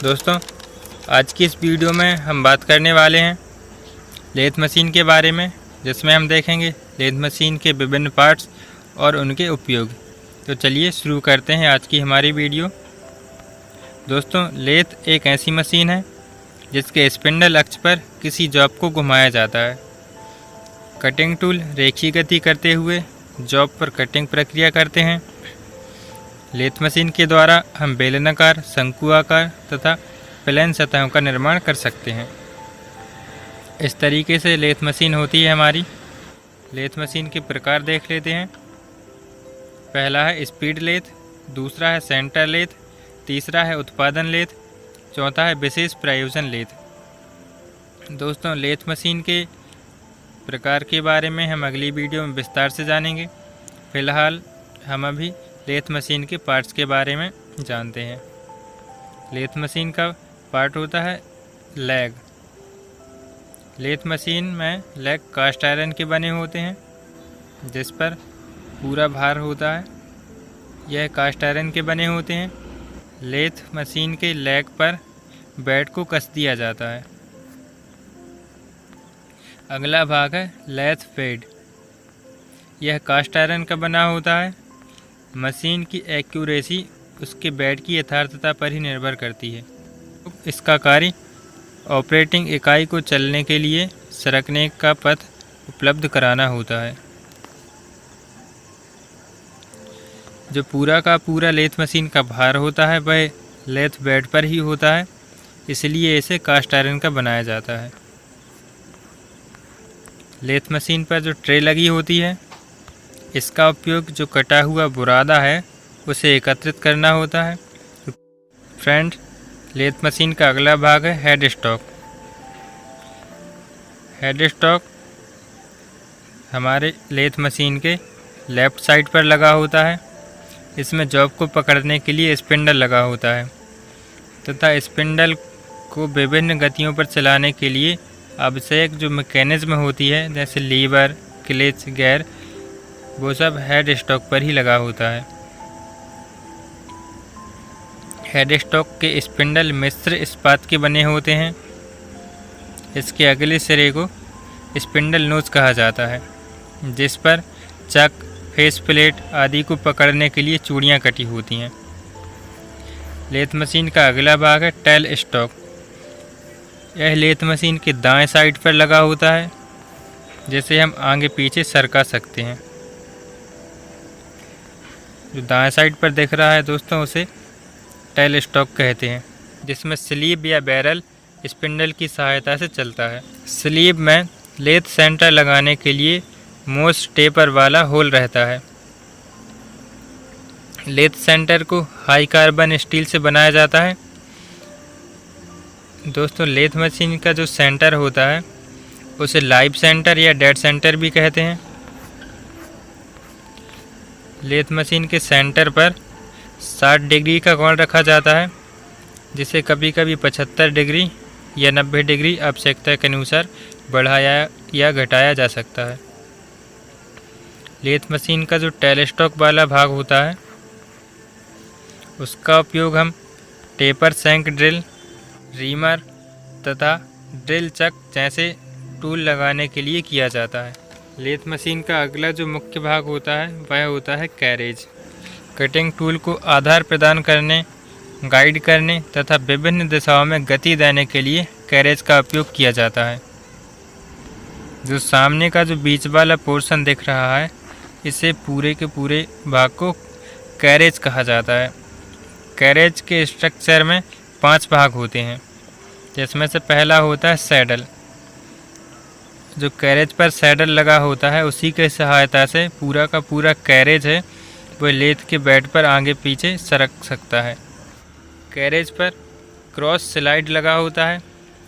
दोस्तों, आज की इस वीडियो में हम बात करने वाले हैं लेथ मशीन के बारे में, जिसमें हम देखेंगे लेथ मशीन के विभिन्न पार्ट्स और उनके उपयोग। तो चलिए शुरू करते हैं आज की हमारी वीडियो। दोस्तों, लेथ एक ऐसी मशीन है जिसके स्पिंडल अक्ष पर किसी जॉब को घुमाया जाता है। कटिंग टूल रेखीय गति करते हुए जॉब पर कटिंग प्रक्रिया करते हैं। लेथ मशीन के द्वारा हम बेलनाकार, शंकु आकार तथा प्लेन सतहों का निर्माण कर सकते हैं। इस तरीके से लेथ मशीन होती है हमारी। लेथ मशीन के प्रकार देख लेते हैं। पहला है स्पीड लेथ, दूसरा है सेंटर लेथ, तीसरा है उत्पादन लेथ, चौथा है विशेष प्रयोजन लेथ। दोस्तों, लेथ मशीन के प्रकार के बारे में हम अगली वीडियो में विस्तार से जानेंगे। फिलहाल हम अभी लेथ मशीन के पार्ट्स के बारे में जानते हैं। लेथ मशीन का पार्ट होता है लेग। लेथ मशीन में लेग कास्ट आयरन के बने होते हैं, जिस पर पूरा भार होता है। यह कास्ट आयरन के बने होते हैं। लेथ मशीन के लेग पर बेड को कस दिया जाता है। अगला भाग है लेथ बेड। यह कास्ट आयरन का बना होता है। मशीन की एक्यूरेसी उसके बेड की यथार्थता पर ही निर्भर करती है। इसका कार्य ऑपरेटिंग इकाई को चलने के लिए सरकने का पथ उपलब्ध कराना होता है। जो पूरा का पूरा लेथ मशीन का भार होता है वह लेथ बेड पर ही होता है, इसलिए इसे कास्ट आयरन का बनाया जाता है। लेथ मशीन पर जो ट्रे लगी होती है, इसका उपयोग जो कटा हुआ बुरादा है उसे एकत्रित करना होता है। फ्रेंड, लेथ मशीन का अगला भाग है हेड स्टॉक। हेड स्टॉक हमारे लेथ मशीन के लेफ़्ट साइड पर लगा होता है। इसमें जॉब को पकड़ने के लिए स्पिंडल लगा होता है तथा स्पिंडल को विभिन्न गतियों पर चलाने के लिए आवश्यक जो मैकेनिज्म होती है, जैसे लीवर, क्लच, गियर, वो सब हेड स्टॉक पर ही लगा होता है। हेड स्टॉक के स्पिंडल मिश्र इस्पात के बने होते हैं। इसके अगले सिरे को स्पिंडल नोज कहा जाता है, जिस पर चक, फेस प्लेट आदि को पकड़ने के लिए चूड़ियाँ कटी होती हैं। लेथ मशीन का अगला भाग है टेल स्टॉक। यह लेथ मशीन के दाएं साइड पर लगा होता है, जिसे हम आगे पीछे सरका सकते हैं। जो दाएं साइड पर दिख रहा है दोस्तों, उसे टेल स्टॉक कहते हैं, जिसमें स्लीव या बैरल स्पिंडल की सहायता से चलता है। स्लीव में लेथ सेंटर लगाने के लिए मोस्ट टेपर वाला होल रहता है। लेथ सेंटर को हाई कार्बन स्टील से बनाया जाता है। दोस्तों, लेथ मशीन का जो सेंटर होता है उसे लाइव सेंटर या डेड सेंटर भी कहते हैं। लेथ मशीन के सेंटर पर 60 डिग्री का कोण रखा जाता है, जिसे कभी कभी 75 डिग्री या 90 डिग्री आवश्यकता के अनुसार बढ़ाया या घटाया जा सकता है। लेथ मशीन का जो टेल स्टॉक वाला भाग होता है, उसका उपयोग हम टेपर शैंक ड्रिल, रीमर तथा ड्रिल चक जैसे टूल लगाने के लिए किया जाता है। लेथ मशीन का अगला जो मुख्य भाग होता है वह होता है कैरेज। कटिंग टूल को आधार प्रदान करने, गाइड करने तथा विभिन्न दिशाओं में गति देने के लिए कैरेज का उपयोग किया जाता है। जो सामने का जो बीच वाला पोर्शन दिख रहा है, इसे पूरे के पूरे भाग को कैरेज कहा जाता है। कैरेज के स्ट्रक्चर में 5 भाग होते हैं, जिसमें से पहला होता है सैडल। जो कैरेज पर सैडल लगा होता है, उसी के सहायता से पूरा का पूरा कैरेज है वह लेथ के बेड पर आगे पीछे सरक सकता है। कैरेज पर क्रॉस स्लाइड लगा होता है।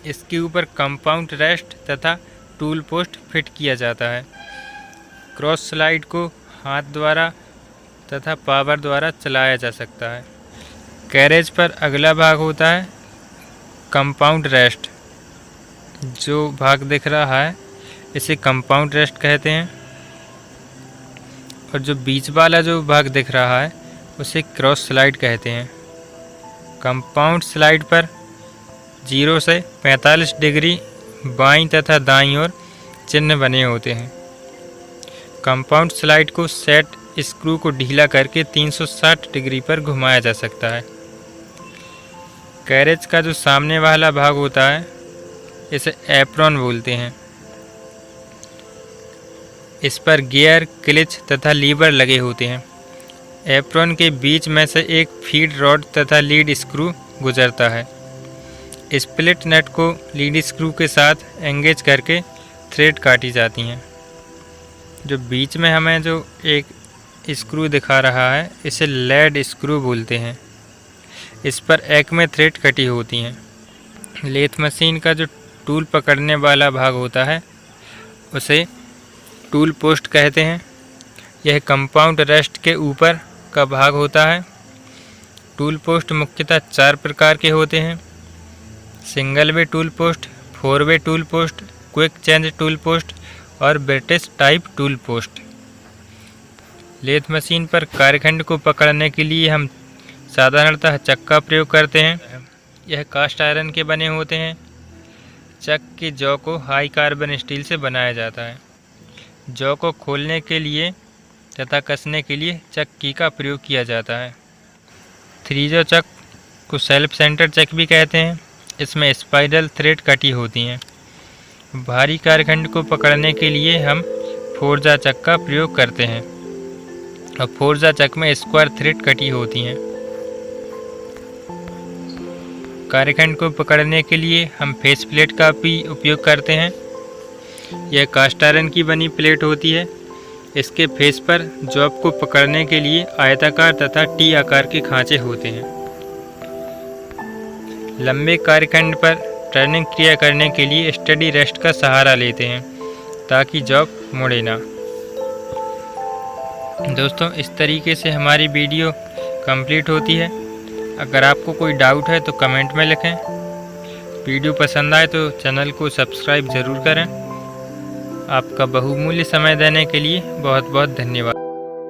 इसके ऊपर कंपाउंड रेस्ट तथा टूल पोस्ट फिट किया जाता है। क्रॉस स्लाइड को हाथ द्वारा तथा पावर द्वारा चलाया जा सकता है। कैरेज पर अगला भाग होता है कंपाउंड रेस्ट। जो भाग दिख रहा है इसे कंपाउंड रेस्ट कहते हैं, और जो बीच वाला जो भाग दिख रहा है उसे क्रॉस स्लाइड कहते हैं। कंपाउंड स्लाइड पर 0 से 45 डिग्री बाईं तथा दाईं ओर चिन्ह बने होते हैं। कंपाउंड स्लाइड को सेट स्क्रू को ढीला करके 360 डिग्री पर घुमाया जा सकता है। कैरेज का जो सामने वाला भाग होता है इसे एप्रॉन बोलते हैं। इस पर गियर, क्लच तथा लीवर लगे होते हैं। एप्रॉन के बीच में से एक फीड रॉड तथा लीड स्क्रू गुजरता है। स्प्लिट नट को लीड स्क्रू के साथ एंगेज करके थ्रेड काटी जाती हैं। जो बीच में हमें जो एक स्क्रू दिखा रहा है इसे लेड स्क्रू बोलते हैं। इस पर एक में थ्रेड कटी होती हैं। लेथ मशीन का जो टूल पकड़ने वाला भाग होता है उसे टूल पोस्ट कहते हैं। यह कंपाउंड रेस्ट के ऊपर का भाग होता है। टूल पोस्ट मुख्यतः 4 प्रकार के होते हैं: सिंगल वे टूल पोस्ट, 4 वे tool post, quick change tool post और British type tool post. Lathe machine पर कार्यखंड को पकड़ने के लिए हम साधारणतः चक का प्रयोग करते हैं। यह कास्ट आयरन के बने होते हैं। चक के जौ को हाई कार्बन स्टील से बनाया जाता है। जौ को खोलने के लिए तथा कसने के लिए चक्की का प्रयोग किया जाता है। 3 जौ चक को सेल्फ सेंटर चक भी कहते हैं। इसमें स्पाइरल थ्रेड कटी होती हैं। भारी कार्यखंड को पकड़ने के लिए हम 4 जा चक का प्रयोग करते हैं और 4 जा चक में स्क्वायर थ्रेड कटी होती हैं। कार्यखंड को पकड़ने के लिए हम फेस प्लेट का भी उपयोग करते हैं। यह कास्ट आयरन की बनी प्लेट होती है। इसके फेस पर जॉब को पकड़ने के लिए आयताकार तथा टी आकार के खांचे होते हैं। लंबे कार्यखंड पर टर्निंग क्रिया करने के लिए स्टडी रेस्ट का सहारा लेते हैं ताकि जॉब मुड़े ना। दोस्तों, इस तरीके से हमारी वीडियो कंप्लीट होती है। अगर आपको कोई डाउट है तो कमेंट में लिखें। वीडियो पसंद आए तो चैनल को सब्सक्राइब ज़रूर करें। आपका बहुमूल्य समय देने के लिए बहुत बहुत धन्यवाद।